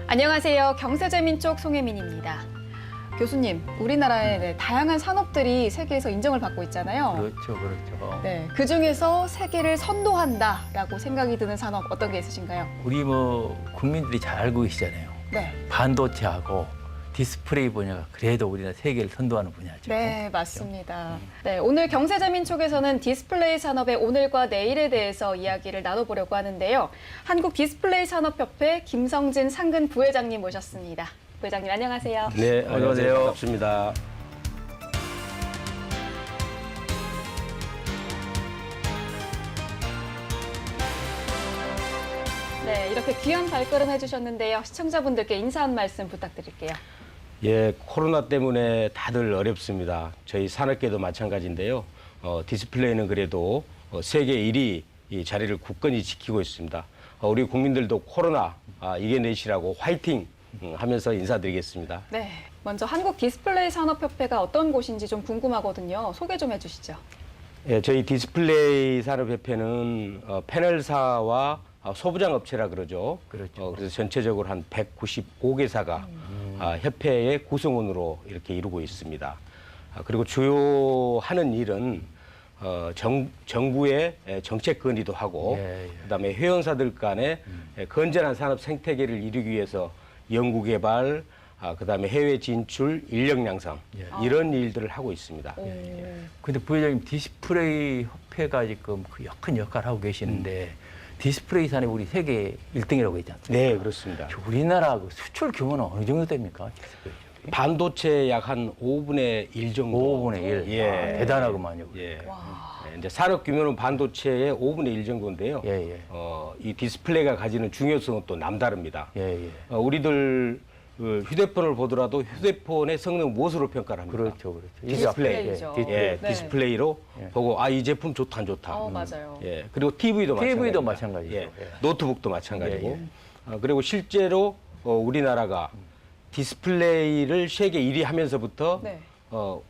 안녕하세요. 경제재민쪽 송혜민입니다. 교수님, 우리나라의 다양한 산업들이 세계에서 인정을 받고 있잖아요. 그렇죠, 그렇죠. 네, 그중에서 세계를 선도한다라고 생각이 드는 산업 어떤 게 있으신가요? 우리 국민들이 잘 알고 계시잖아요. 네, 반도체하고 디스플레이 분야가 그래도 우리나라 세계를 선도하는 분야죠. 네, 맞습니다. 네, 오늘 경제재민쪽에서는 디스플레이 산업의 오늘과 내일에 대해서 이야기를 나눠보려고 하는데요. 한국 디스플레이 산업협회 김성진 상근 부회장님 모셨습니다. 부회장님 안녕하세요. 네, 안녕하세요. 반갑습니다. 네, 이렇게 귀한 발걸음 해주셨는데요. 시청자분들께 인사 한 말씀 부탁드릴게요. 예, 코로나 때문에 다들 어렵습니다. 저희 산업계도 마찬가지인데요. 디스플레이는 그래도 세계 1위 이 자리를 굳건히 지키고 있습니다. 우리 국민들도 코로나 이겨내시라고 화이팅 하면서 인사드리겠습니다. 네, 먼저 한국 디스플레이 산업협회가 어떤 곳인지 좀 궁금하거든요. 소개 좀 해주시죠. 예, 저희 디스플레이 산업협회는 패널사와 소부장 업체라 그러죠. 그렇죠. 그래서 전체적으로 한 195개사가 협회의 구성원으로 이렇게 이루고 있습니다. 그리고 주요 하는 일은 정부의 정책 건의도 하고, 그다음에 회원사들 간의 건전한 산업 생태계를 이루기 위해서 연구 개발, 그다음에 해외 진출, 인력 양성 이런 일들을 하고 있습니다. 근데 부회장님 디스플레이 협회가 지금 큰 역할을 하고 계시는데 디스플레이 산업이 우리 세계 1등이라고 했지 않습니까? 네, 그렇습니다. 우리나라 수출 규모는 어느 정도 됩니까? 반도체 약 한 5분의 1 정도. 5분의 1. 예. 대단하구만요. 예. 와. 이제 산업 규모는 반도체의 5분의 1 정도인데요. 예, 예. 이 디스플레이가 가지는 중요성은 또 남다릅니다. 예, 예. 우리들 휴대폰을 보더라도 휴대폰의 성능 무엇으로 평가를 합니까? 그렇죠, 그렇죠. 디스플레이죠. 예, 네. 디스플레이로 보고 이 제품 좋다 안 좋다. 맞아요. 예, 그리고 TV도 마찬가지죠. 예, 예. 노트북도 마찬가지고. 예, 그리고 실제로 우리나라가 디스플레이를 세계 1위 하면서부터 네.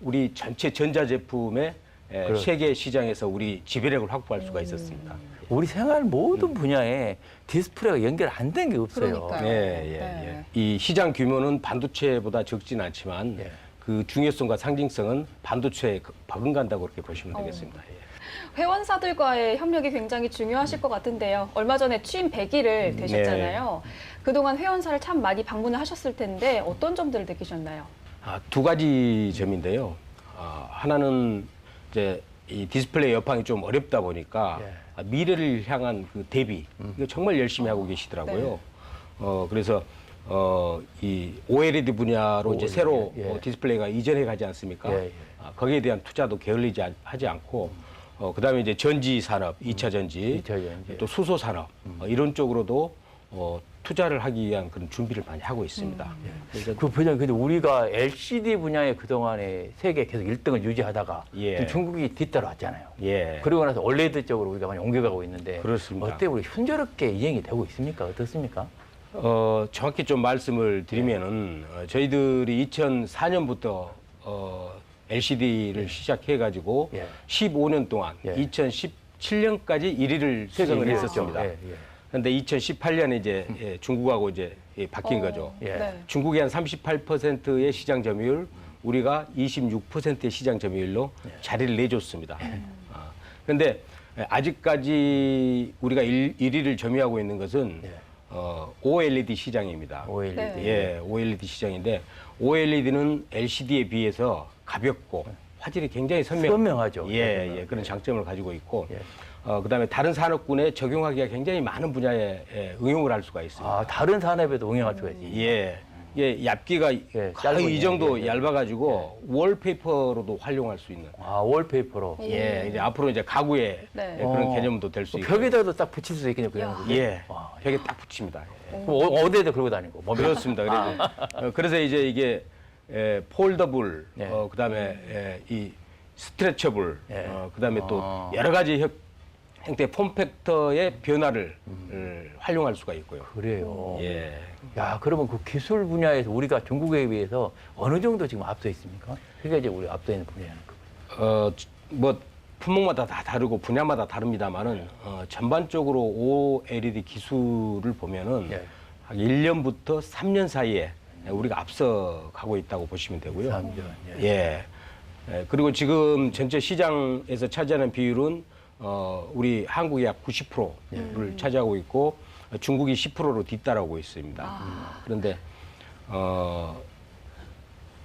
우리 전체 전자제품의 그렇죠. 세계 시장에서 우리 지배력을 확보할 수가 있었습니다. 우리 생활 모든 분야에 디스플레이가 연결 안 된 게 없어요. 그러니까요. 예. 네. 이 시장 규모는 반도체보다 적지는 않지만 예. 그 중요성과 상징성은 반도체에 버금간다고 그렇게 보시면 되겠습니다. 예. 회원사들과의 협력이 굉장히 중요하실 것 같은데요. 얼마 전에 취임 100일을 되셨잖아요. 그동안 회원사를 참 많이 방문을 하셨을 텐데 어떤 점들을 느끼셨나요? 두 가지 점인데요. 하나는 이제 이 디스플레이 여파이 좀 어렵다 보니까 미래를 향한 그 대비 이거 정말 열심히 하고 계시더라고요. 그래서 이 OLED 분야로 이제 새로 디스플레이가 이전해 가지 않습니까? 거기에 대한 투자도 게을리지 하지 않고 그다음에 이제 전지 산업, 2차 전지, 또 수소 산업 이런 쪽으로도 투자를 하기 위한 그런 준비를 많이 하고 있습니다. 그 부장 근데 우리가 LCD 분야에 그동안에 세계 계속 1등을 유지하다가 예. 중국이 뒤따라왔잖아요. 예. 그러고 나서 OLED 쪽으로 우리가 많이 옮겨가고 있는데 그렇습니다. 어때 우리 순조롭게 이행이 되고 있습니까? 어떻습니까? 정확히 좀 말씀을 드리면은 저희들이 2004년부터 LCD를 시작해가지고 15년 동안 2017년까지 1위를 수성을 했었습니다. 그런데 2018년에 이제 중국하고 이제 바뀐 거죠. 네. 중국이 한 38%의 시장 점유율, 우리가 26%의 시장 점유율로 자리를 내줬습니다. 그런데 아직까지 우리가 1위를 점유하고 있는 것은 OLED 시장입니다. OLED. 예, OLED 시장인데 OLED는 LCD에 비해서 가볍고 화질이 굉장히 선명하죠. 예, 그런 장점을 가지고 있고 그다음에 다른 산업군에 적용하기가 굉장히 많은 분야에 응용을 할 수가 있습니다. 다른 산업에도 응용할 수가 있지. 예, 얇기가 거의 이 정도 얇아가지고 월페이퍼로도 활용할 수 있는. 월페이퍼로. 예, 이제 앞으로 이제 가구의 그런 개념도 될 수 있고. 벽에다도 딱 붙일 수 있겠네요. 그냥. 예, 벽에 딱 붙입니다. 어디에도 그러고 다니고. 그렇습니다. 그래서 이제 이게 폴더블, 그다음에 이 스트레쳐블, 그다음에 또 여러 가지 형태의 폼팩터의 변화를 활용할 수가 있고요. 그래요. 예. 야, 그러면 그 기술 분야에서 우리가 중국에 비해서 어느 정도 지금 앞서 있습니까? 그게 이제 우리 앞서 있는 분야는 뭐 품목마다 다 다르고 분야마다 다릅니다만은 전반적으로 OLED 기술을 보면은 예. 한 1년부터 3년 사이에 우리가 앞서가고 있다고 보시면 되고요. 3년. 예. 그리고 지금 전체 시장에서 차지하는 비율은 우리 한국이 약 90%를 차지하고 있고 중국이 10%로 뒤따라오고 있습니다. 그런데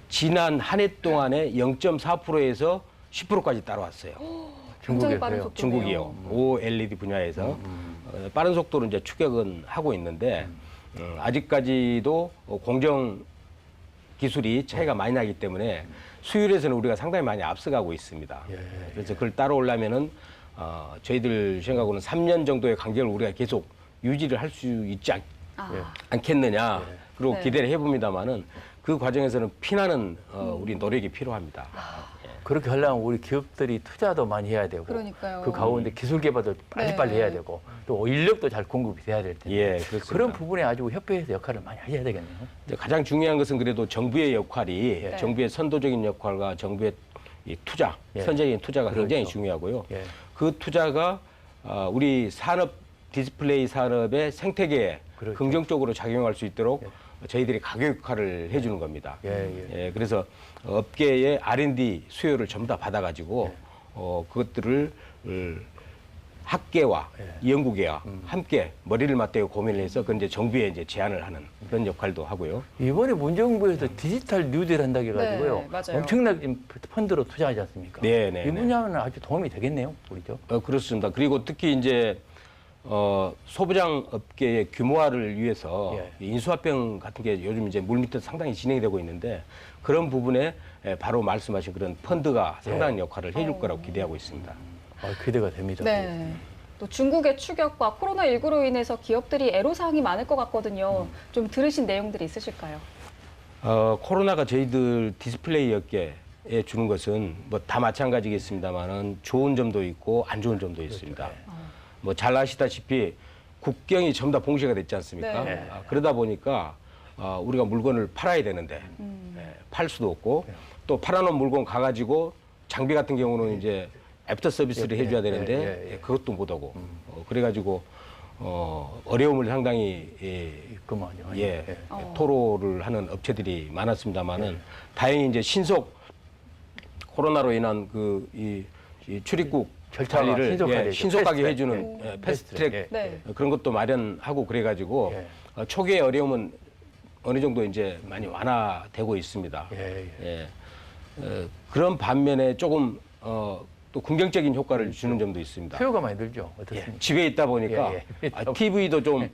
지난 한 해 동안에 0.4%에서 10%까지 따라왔어요. 굉장히 빠른 중국에서요? 속도네요. 중국이요. OLED 분야에서 빠른 속도로 이제 추격은 하고 있는데 아직까지도 공정 기술이 차이가 많이 나기 때문에 수율에서는 우리가 상당히 많이 앞서가고 있습니다. 예. 그래서 그걸 따라오려면은 저희들 생각으로는 3년 정도의 간격을 우리가 계속 유지를 할 수 있지 않겠느냐. 그리고 네. 기대를 해봅니다만은 그 과정에서는 피나는 우리 노력이 필요합니다. 그렇게 하려면 우리 기업들이 투자도 많이 해야 되고 그러니까요. 그 가운데 기술 개발도 빨리빨리 네. 해야 되고 또 인력도 잘 공급이 돼야 될 텐데 예, 그렇습니다. 그런 부분에 아주 협회에서 역할을 많이 해야 되겠네요. 이제 가장 중요한 것은 그래도 정부의 역할이 네. 정부의 선도적인 역할과 정부의 이 투자, 예. 선제적인 투자가 굉장히 그렇죠. 중요하고요. 예. 그 투자가 우리 산업 디스플레이 산업의 생태계에 그렇죠. 긍정적으로 작용할 수 있도록 저희들이 가격 역할을 해주는 겁니다. 예. 그래서 업계의 R&D 수요를 전부 다 받아가지고 그것들을 학계와 연구계와 함께 머리를 맞대고 고민을 해서 그 이제 정부에 이제 제안을 하는 그런 역할도 하고요. 이번에 문정부에서 디지털 뉴딜 한다고 해가지고요. 네, 맞아요. 엄청나게 지금 펀드로 투자하지 않습니까? 네. 이 분야는 아주 도움이 되겠네요, 우리죠. 그렇습니다. 그리고 특히 이제 소부장 업계의 규모화를 위해서 예. 인수합병 같은 게 요즘 이제 물밑에서 상당히 진행이 되고 있는데 그런 부분에 바로 말씀하신 그런 펀드가 상당한 역할을 해줄 거라고 기대하고 있습니다. 기대가 됩니다. 네. 또 중국의 추격과 코로나19로 인해서 기업들이 애로사항이 많을 것 같거든요. 좀 들으신 내용들이 있으실까요? 코로나가 저희들 디스플레이 업계에 주는 것은 뭐 다 마찬가지겠습니다만은 좋은 점도 있고 안 좋은 점도 있습니다. 뭐 잘 아시다시피 국경이 전부 다 봉쇄가 됐지 않습니까? 네. 그러다 보니까 우리가 물건을 팔아야 되는데 팔 수도 없고 또 팔아놓은 물건 가가지고 장비 같은 경우는 이제 애프터 서비스를 해줘야 되는데 그것도 못하고 그래가지고 어려움을 상당히 있구만요. 토로를 하는 업체들이 많았습니다만은 다행히 이제 신속 코로나로 인한 이 출입국 절차가 관리를 신속하게 신속하게 패스트트랙. 해주는 패스트트랙 네. 그런 것도 마련하고 그래가지고 초기의 어려움은 어느 정도 이제 많이 완화되고 있습니다. 그런 반면에 조금 또 긍정적인 효과를 주는 점도 있습니다. 수요가 많이 늘죠. 어떻습니까? 집에 있다 보니까 TV도 좀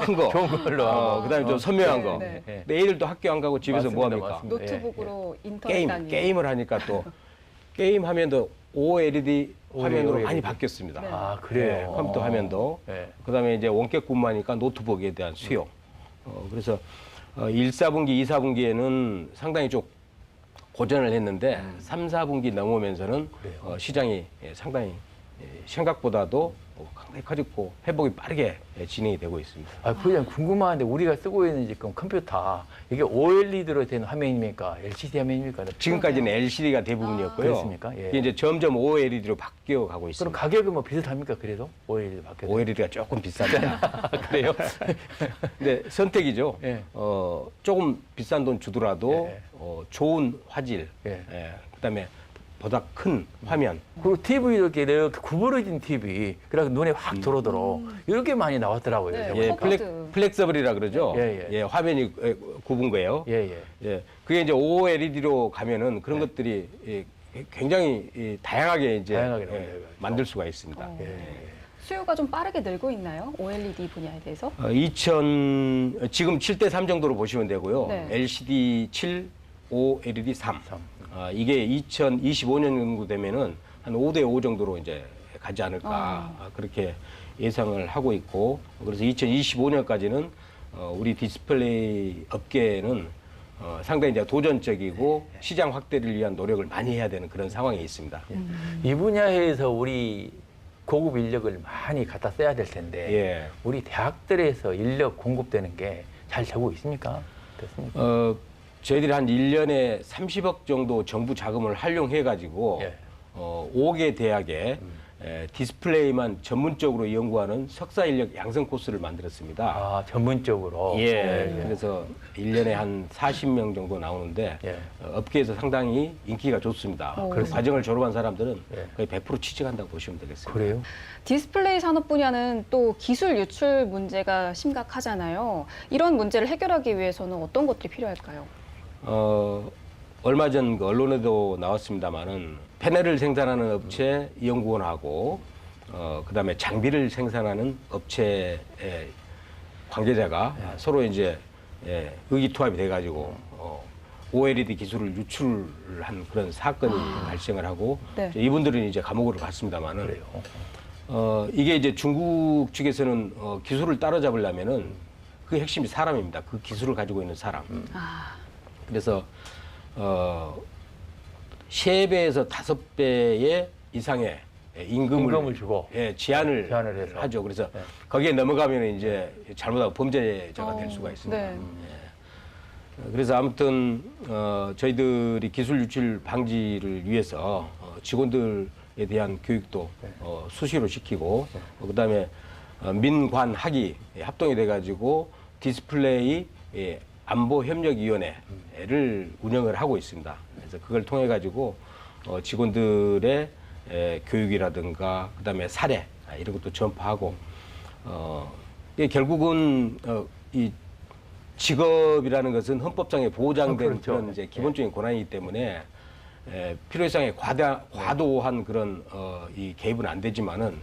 큰 거, 좋은 걸로. 그다음에 좀 선명한 거. 네. 근데 애들도 학교 안 가고 집에서 뭐 맞습니다, 합니까? 맞습니다. 노트북으로 인터넷 다니는. 게임을 하니까 또 게임 화면도 OLED 화면으로 OLED. 많이 바뀌었습니다. 네. 아, 그래요? 컴퓨터 화면도. 네. 그다음에 이제 원격 근무하니까 노트북에 대한 수요. 그래서 1, 4분기, 2, 4분기에는 상당히 좀 고전을 했는데 3, 4분기 넘으면서는 시장이 상당히 생각보다도 상당히 커졌고 회복이 빠르게 진행이 되고 있습니다. 부장 궁금한데 우리가 쓰고 있는 지금 컴퓨터 이게 OLED로 된 화면입니까? LCD 화면입니까? 지금까지는 LCD가 대부분이었고요. 그렇습니까? 예. 이게 이제 점점 OLED로 바뀌어 가고 그럼 있습니다. 가격은 뭐 비슷합니까? 그래도 OLED 밖에 OLED가 조금 비쌉니다. 그래요? 근데 선택이죠. 예. 조금 비싼 돈 주더라도 예. 좋은 화질, 예. 그다음에 보다 큰 화면. 그리고 TV 이렇게 구부러진 TV 그래서 눈에 확 들어들어 이렇게 많이 나왔더라고요. 네. 저번에. 커버드. 플렉서블이라 그러죠. 예. 화면이 굽은 거예요. 예. 그게 이제 OLED로 가면은 그런 것들이 굉장히 다양하게 이제 다양하게 나와요. 만들 수가 있습니다. 수요가 좀 빠르게 늘고 있나요? OLED 분야에 대해서? 지금 7대3 정도로 보시면 되고요. 네. LCD 7, OLED 3. 이게 2025년 정도 되면은 한 5대5 정도로 이제 가지 않을까 그렇게 예상을 하고 있고 그래서 2025년까지는 우리 디스플레이 업계는 상당히 이제 도전적이고 시장 확대를 위한 노력을 많이 해야 되는 그런 상황에 있습니다. 이 분야에서 우리 고급 인력을 많이 갖다 써야 될 텐데 우리 대학들에서 인력 공급되는 게 잘 되고 있습니까? 어떻습니까? 저희들이 한 1년에 30억 정도 정부 자금을 활용해 가지고 5개 대학에 디스플레이만 전문적으로 연구하는 석사 인력 양성 코스를 만들었습니다. 아, 전문적으로. 예, 그래서 1년에 한 40명 정도 나오는데 예. 업계에서 상당히 인기가 좋습니다. 그 과정을 졸업한 사람들은 예. 거의 100% 취직한다고 보시면 되겠습니다. 그래요? 디스플레이 산업 분야는 또 기술 유출 문제가 심각하잖아요. 이런 문제를 해결하기 위해서는 어떤 것들이 필요할까요? 얼마 전 그 언론에도 나왔습니다마는 패널을 생산하는 업체 연구원하고 그다음에 장비를 생산하는 업체의 관계자가 서로 이제 의기투합이 돼가지고 OLED 기술을 유출한 그런 사건이 발생을 하고 네. 이분들은 이제 감옥으로 갔습니다마는 그래요. 이게 이제 중국 측에서는 기술을 따라잡으려면은 그 핵심이 사람입니다. 그 기술을 가지고 있는 사람. 그래서 3배에서 5배의 이상의 임금을 주고 제한을 해서. 하죠. 그래서 거기에 넘어가면 이제 잘못하면 범죄자가 될 수가 있습니다. 네. 그래서 아무튼 저희들이 기술 유출 방지를 위해서 직원들에 대한 교육도 수시로 시키고 그다음에 민관학이 합동이 돼가지고 디스플레이 안보협력위원회를 운영을 하고 있습니다. 그래서 그걸 통해 가지고 직원들의 교육이라든가 그다음에 사례 이런 것도 전파하고 이게 결국은 이 직업이라는 것은 헌법상에 보장된 그렇죠. 그런 이제 기본적인 권한이기 때문에 필요 이상의 과도한 그런 이 개입은 안 되지만은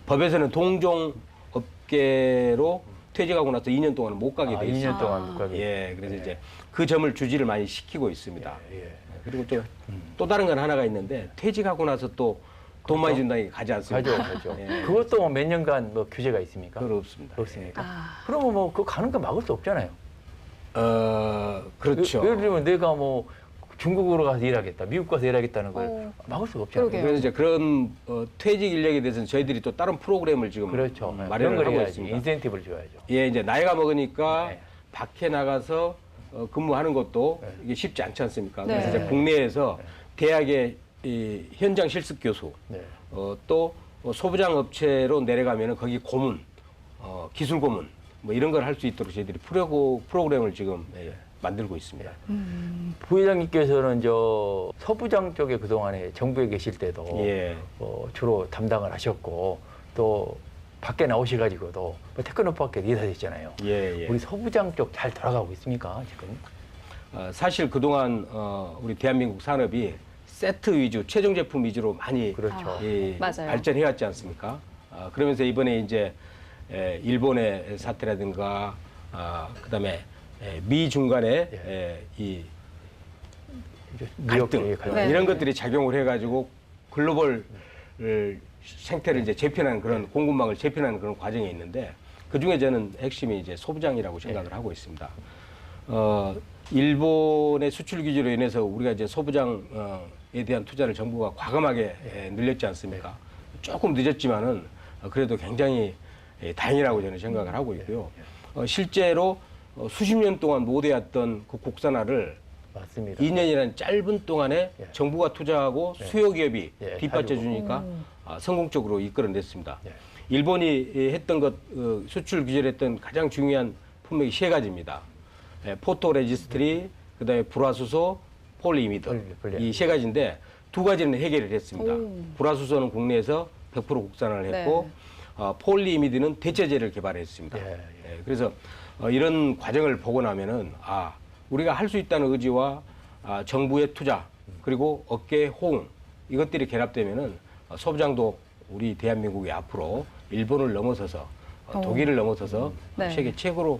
법에서는 동종 업계로 퇴직하고 나서 2년 동안은 못 가게 돼 있습니다. 2년 동안 못 가게. 예, 그래서 이제 그 점을 주지를 많이 시키고 있습니다. 예. 그리고 또 다른 건 하나가 있는데 퇴직하고 나서 또 돈 많이 준다니 가지 않습니다. 가죠. 예. 그것도 뭐 몇 년간 뭐 규제가 있습니까? 그건 없습니다. 없습니까? 그러면 뭐 그거 가는 거 막을 수 없잖아요. 그렇죠. 예를 들면 내가 뭐 중국으로 가서 일하겠다, 미국 가서 일하겠다는 걸 막을 수가 없잖아요. 그러게요. 그래서 이제 그런 퇴직 인력에 대해서는 저희들이 또 다른 프로그램을 지금 그렇죠. 마련을 걸 하고 해야지. 있습니다. 인센티브를 줘야죠. 예, 이제 나이가 먹으니까 네. 밖에 나가서 근무하는 것도 이게 쉽지 않지 않습니까? 네. 그래서 이제 국내에서 대학의 이 현장 실습 교수, 네. 또 소부장 업체로 내려가면은 거기 고문, 기술 고문 뭐 이런 걸 할 수 있도록 저희들이 프로그램을 지금 만들고 있습니다. 부회장님께서는 저 서부장 쪽에 그동안에 정부에 계실 때도 예. 주로 담당을 하셨고 또 밖에 나오셔가지고도 뭐 테크노파크에 이사하셨잖아요. 예, 예. 우리 서부장 쪽 잘 돌아가고 있습니까 지금? 사실 그동안 우리 대한민국 산업이 세트 위주, 최종 제품 위주로 많이 그렇죠. 맞아요. 발전해왔지 않습니까? 그러면서 이번에 이제 일본의 사태라든가 그다음에 미 간의 이 갈등 네. 이런 것들이 작용을 해가지고 글로벌 생태를 이제 재편하는 그런 공급망을 재편하는 그런 과정이 있는데 그 중에 저는 핵심이 이제 소부장이라고 생각을 하고 있습니다. 일본의 수출 규제로 인해서 우리가 이제 소부장에 대한 투자를 정부가 과감하게 늘렸지 않습니까? 조금 늦었지만은 그래도 굉장히 다행이라고 저는 생각을 하고 있고요. 실제로 수십 년 동안 못 해왔던 그 국산화를 맞습니다. 2년이라는 짧은 동안에 정부가 투자하고 수요 기업이 뒷받쳐 주니까 성공적으로 이끌어냈습니다. 일본이 했던 것 수출 규제를 했던 가장 중요한 품목이 3가지입니다. 포토 레지스트리, 그다음에 불화수소, 폴리이미드 이 3가지인데 2가지는 해결을 했습니다. 불화수소는 국내에서 100% 국산화를 했고 폴리이미드는 대체제를 개발했습니다. 그래서 이런 과정을 보고 나면은 우리가 할 수 있다는 의지와 정부의 투자 그리고 업계의 호응 이것들이 결합되면은 소부장도 우리 대한민국이 앞으로 일본을 넘어서서 독일을 넘어서서 네. 세계 최고로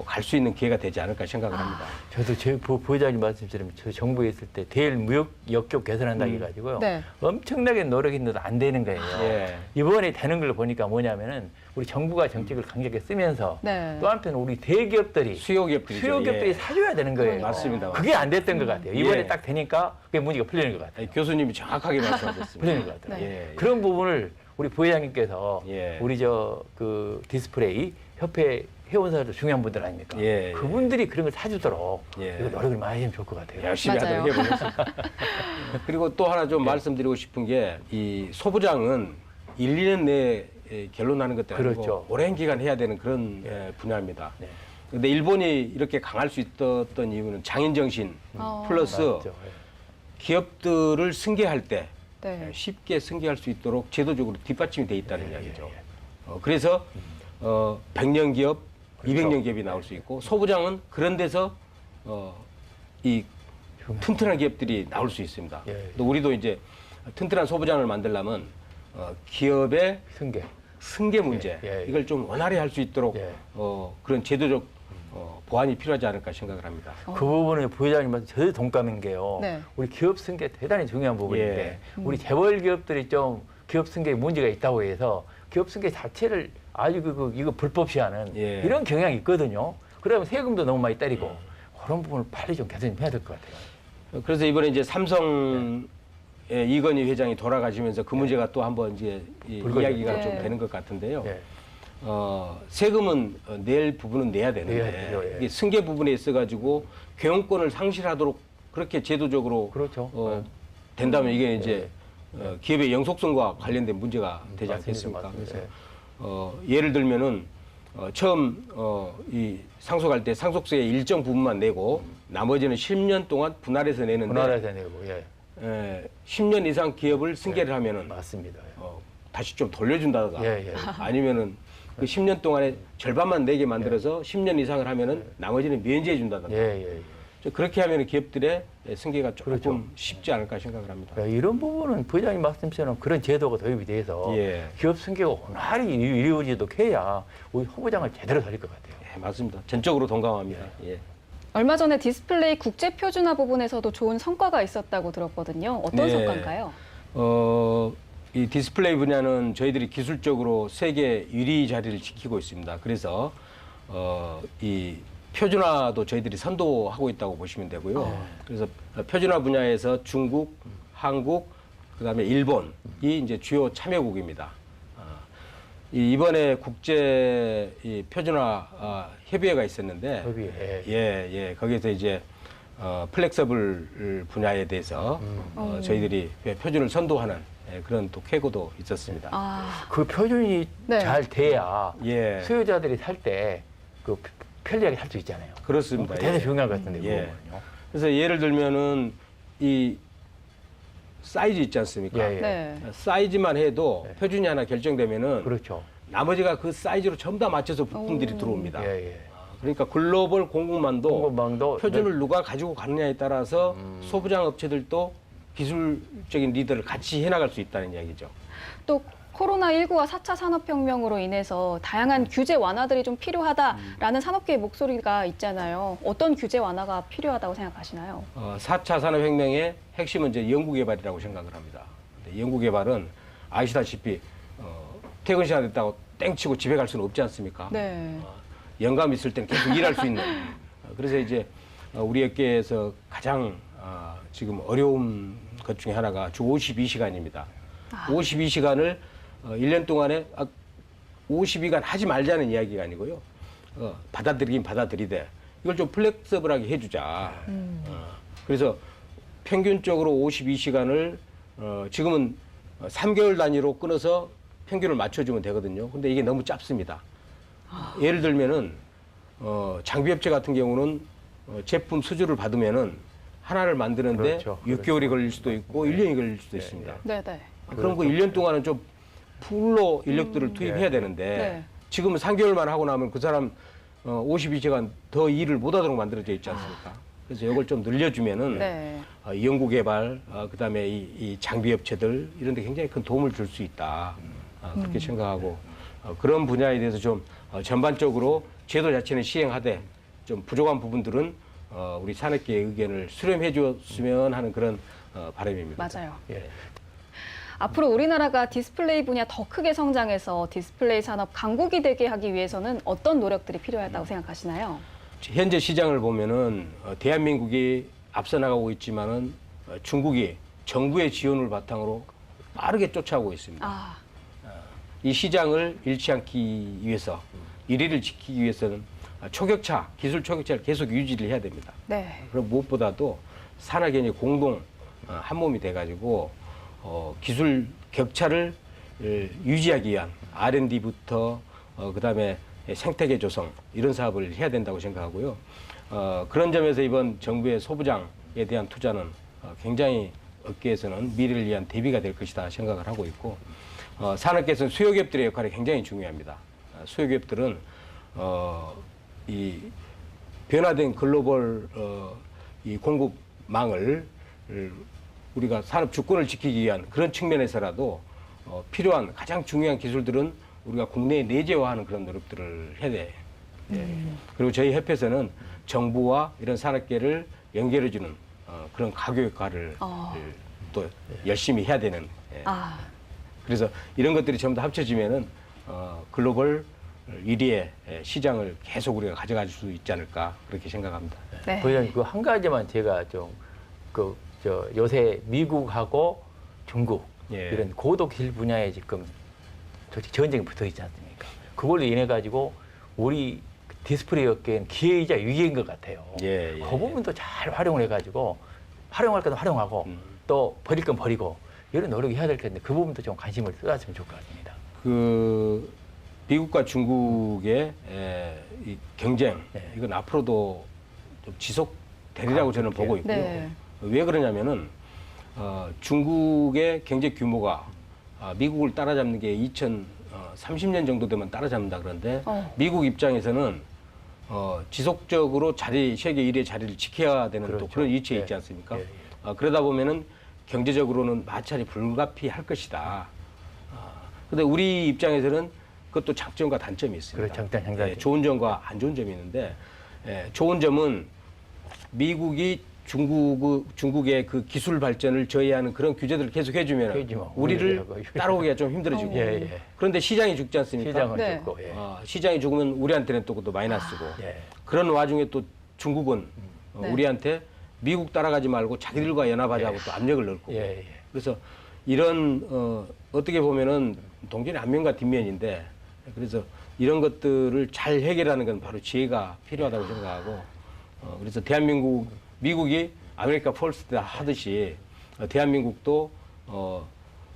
갈 수 있는 기회가 되지 않을까 생각을 합니다. 저도 제 부회장님 말씀처럼 저 정부에 있을 때 대일 무역 역교 개선한다 해가지고요. 네. 엄청나게 노력했는데 안 되는 거예요. 예. 이번에 되는 걸 보니까 뭐냐면은 우리 정부가 정책을 강하게 쓰면서 네. 또 한편 우리 대기업들이 수요기업들이 사줘야 되는 거예요. 맞습니다. 그게 안 됐던 것 같아요. 이번에 예. 딱 되니까 그게 문제가 풀리는 것 같아요. 교수님이 정확하게 말씀하셨습니다. 풀리는 것 같아요. 네. 그런 부분을 우리 부회장님께서 예. 우리 그 디스플레이 협회 회원사도 중요한 분들 아닙니까? 예, 예. 그분들이 그런 걸 사주도록 예. 이거 노력을 많이 하면 좋을 것 같아요. 열심히 맞아요. 하도록 해보겠습니다. 그리고 또 하나 좀 말씀드리고 싶은 게 이 소부장은 1, 2년 내에 결론나는 것도 아니고 그렇죠. 오랜 기간 해야 되는 그런 분야입니다. 네. 근데 일본이 이렇게 강할 수 있었던 이유는 장인 정신 어. 플러스 맞죠. 예. 기업들을 승계할 때 네. 쉽게 승계할 수 있도록 제도적으로 뒷받침이 돼 있다는 이야기죠. 예. 그래서 100년 기업, 그렇죠. 200년 기업이 나올 수 있고 소부장은 그런 데서 이 튼튼한 기업들이 나올 수 있습니다. 예. 또 우리도 이제 튼튼한 소부장을 만들려면 기업의 승계 문제 예, 예. 이걸 좀 원활히 할 수 있도록 예. 그런 제도적 보완이 필요하지 않을까 생각을 합니다. 그 부분은 부회장님 말씀 저도 동감인 게요. 네. 우리 기업 승계 대단히 중요한 부분인데 예. 우리 재벌 기업들이 좀 기업 승계에 문제가 있다고 해서 기업 승계 자체를 아주 이거 불법 시하는 예. 이런 경향이 있거든요. 그러면 세금도 너무 많이 때리고 그런 부분을 빨리 좀 개선 좀 해야 될 것 같아요. 그래서 이번에 이제 삼성의 이건희 회장이 돌아가시면서 그 문제가 또 한번 이제 이야기가 네. 좀 되는 것 같은데요. 예. 세금은 낼 부분은 내야 되는데 내야 돼요, 예. 이게 승계 부분에 있어가지고 경영권을 상실하도록 그렇게 제도적으로 그렇죠. 된다면 이게 이제 기업의 영속성과 관련된 문제가 되지 맞습니다, 않겠습니까? 맞습니다. 그래서 예를 들면은 처음 이 상속할 때 상속세의 일정 부분만 내고 나머지는 10년 동안 분할해서 내는데 분할해서 내고 예. 10년 이상 기업을 승계를 하면은 맞습니다. 다시 좀 돌려준다든가 예, 예. 아니면은 그 10년 동안에 절반만 내게 만들어서 10년 이상을 하면은 나머지는 면제해 준다든가 예, 예. 그렇게 하면은 기업들의 승계가 조금 그렇죠. 쉽지 않을까 생각을 합니다. 이런 부분은 부회장님 말씀처럼 그런 제도가 도입이 돼서 예. 기업 승계가 원활히 이루어지도록 해야 우리 후보장을 제대로 살릴 것 같아요. 예, 맞습니다. 전적으로 동감합니다. 예. 얼마 전에 디스플레이 국제 표준화 부분에서도 좋은 성과가 있었다고 들었거든요. 어떤 네. 성과인가요? 이 디스플레이 분야는 저희들이 기술적으로 세계 1위 자리를 지키고 있습니다. 그래서 이 표준화도 저희들이 선도하고 있다고 보시면 되고요. 그래서 표준화 분야에서 중국, 한국, 그다음에 일본이 이제 주요 참여국입니다. 이번에 국제 이 표준화 협의회가 있었는데, 협의회. 예, 거기서 이제 플렉서블 분야에 대해서 저희들이 표준을 선도하는 그런 또 쾌거도 있었습니다. 아, 그 표준이 네. 잘 돼야 예, 수요자들이 살 때 그 편리하게 살 수 있잖아요. 그렇습니다. 대단히 예. 중요한 것 같은데 예. 그거는요. 그래서 예를 들면은 이 사이즈 있지 않습니까? 예, 예. 네. 사이즈만 해도 표준이 하나 결정되면은 그렇죠. 나머지가 그 사이즈로 전부 다 맞춰서 부품들이 들어옵니다. 예, 예. 그러니까 글로벌 공급망도 공급망도 표준을 누가 가지고 가느냐에 따라서 소부장 업체들도 기술적인 리더를 같이 해나갈 수 있다는 이야기죠. 또 코로나19와 4차 산업혁명으로 인해서 다양한 규제 완화들이 좀 필요하다라는 산업계의 목소리가 있잖아요. 어떤 규제 완화가 필요하다고 생각하시나요? 4차 산업혁명의 핵심은 이제 연구개발이라고 생각을 합니다. 근데 연구개발은 아시다시피 퇴근 시간 됐다고 땡치고 집에 갈 수는 없지 않습니까? 네. 영감 있을 때는 계속 일할 수 있는. 그래서 이제 우리 업계에서 가장 지금 어려운 것 중에 하나가 주 52시간입니다. 52시간을 1년 동안에 52시간 하지 말자는 이야기가 아니고요. 받아들이긴 받아들이되 이걸 좀 플렉서블하게 해주자. 그래서 평균적으로 52시간을 지금은 3개월 단위로 끊어서 평균을 맞춰주면 되거든요. 근데 이게 너무 짧습니다. 예를 들면은 장비업체 같은 경우는 제품 수주를 받으면은 하나를 만드는데 그렇죠. 6개월이 걸릴 수도 있고 1년이 걸릴 수도 있습니다. 네, 네. 그럼 그 1년 동안은 좀 풀로 인력들을 투입해야 되는데 네. 지금은 3개월만 하고 나면 그 사람 52시간 더 일을 못 하도록 만들어져 있지 않습니까? 그래서 이걸 좀 늘려주면은 네. 연구 개발, 그다음에 이 장비 업체들 이런 데 굉장히 큰 도움을 줄 수 있다. 그렇게 생각하고 그런 분야에 대해서 좀 전반적으로 제도 자체는 시행하되 좀 부족한 부분들은 우리 산업계의 의견을 수렴해 줬으면 하는 그런 바람입니다. 맞아요. 예. 앞으로 우리나라가 디스플레이 분야 더 크게 성장해서 디스플레이 산업 강국이 되게 하기 위해서는 어떤 노력들이 필요하다고 생각하시나요? 현재 시장을 보면은 대한민국이 앞서 나가고 있지만은 중국이 정부의 지원을 바탕으로 빠르게 쫓아오고 있습니다. 아, 이 시장을 잃지 않기 위해서 1위를 지키기 위해서는 초격차, 기술 초격차를 계속 유지를 해야 됩니다. 네. 그리고 무엇보다도 산학연이 공동 한 몸이 돼가지고 기술 격차를 유지하기 위한 R&D부터 그다음에 생태계 조성 이런 사업을 해야 된다고 생각하고요. 그런 점에서 이번 정부의 소부장에 대한 투자는 굉장히 업계에서는 미래를 위한 대비가 될 것이다 생각을 하고 있고 산업계에서는 수요기업들의 역할이 굉장히 중요합니다. 수요기업들은 이 변화된 글로벌 이 공급망을 우리가 산업 주권을 지키기 위한 그런 측면에서라도 필요한 가장 중요한 기술들은 우리가 국내에 내재화하는 그런 노력들을 해야 돼. 그리고 저희 협회에서는 정부와 이런 산업계를 연결해주는 그런 가교 역할을 또 열심히 해야 되는. 그래서 이런 것들이 전부 다 합쳐지면은 글로벌 1위의 시장을 계속 우리가 가져갈 수 있지 않을까 그렇게 생각합니다. 네. 부회장님 그 한 가지만 제가 좀 요새 미국하고 중국 이런 고도 기술 분야에 지금 전쟁이 붙어 있지 않습니까? 그걸로 인해 가지고 우리 디스플레이 업계는 기회이자 위기인 것 같아요. 그 부분도 잘 활용을 해가지고 활용할 건 활용하고 또 버릴 건 버리고 이런 노력이 해야 될 텐데 그 부분도 좀 관심을 쏟았으면 좋을 것 같습니다. 그 미국과 중국의 이 경쟁 이건 앞으로도 좀 지속되리라고 저는 보고 있고요. 네. 왜 그러냐면은 중국의 경제 규모가 미국을 따라잡는 게 2030년 정도 되면 따라잡는다 그러는데 미국 입장에서는 지속적으로 세계 1위의 자리를 지켜야 되는 또 그런 위치에 있지 않습니까? 그러다 보면은 경제적으로는 마찰이 불가피할 것이다. 근데 우리 입장에서는 그것도 장점과 단점이 있습니다. 장단점이 좋은 점과 안 좋은 점이 있는데 좋은 점은 미국이 중국의 그 기술 발전을 저해하는 그런 규제들을 계속 해주면 우리를 따라오기가 좀 힘들어지고 그런데 시장이 죽지 않습니까? 시장은 죽고 시장이 죽으면 우리한테는 또 그것도 마이너스고 그런 와중에 또 중국은 우리한테 미국 따라가지 말고 자기들과 연합하자고 또 압력을 넣을 거고 그래서 이런 어떻게 보면은 동전의 앞면과 뒷면인데 그래서 이런 것들을 잘 해결하는 건 바로 지혜가 필요하다고 생각하고 그래서 미국이 아메리카 퍼스트 하듯이 대한민국도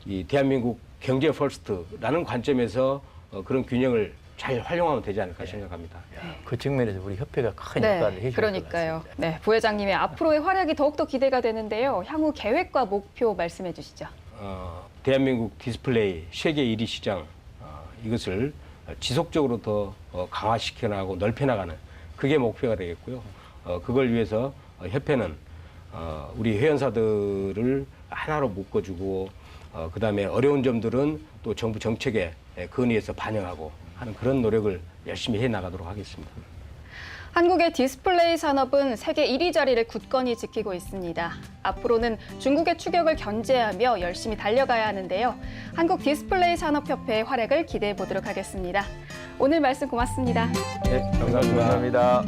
이 대한민국 경제 퍼스트라는 관점에서 그런 균형을 잘 활용하면 되지 않을까 생각합니다. 그 측면에서 우리 협회가 큰 역할을 해줄 것 그러니까요. 같습니다. 네, 부회장님의 앞으로의 활약이 더욱더 기대가 되는데요. 향후 계획과 목표 말씀해 주시죠. 대한민국 디스플레이 세계 1위 시장 이것을 지속적으로 더 강화시켜 나가고 넓혀 나가는 그게 목표가 되겠고요. 그걸 위해서 협회는 우리 회원사들을 하나로 묶어주고 그다음에 어려운 점들은 또 정부 정책에 건의해서 반영하고 하는 그런 노력을 열심히 해나가도록 하겠습니다. 한국의 디스플레이 산업은 세계 1위 자리를 굳건히 지키고 있습니다. 앞으로는 중국의 추격을 견제하며 열심히 달려가야 하는데요. 한국 디스플레이 산업협회의 활약을 기대해 보도록 하겠습니다. 오늘 말씀 고맙습니다. 네, 감사합니다.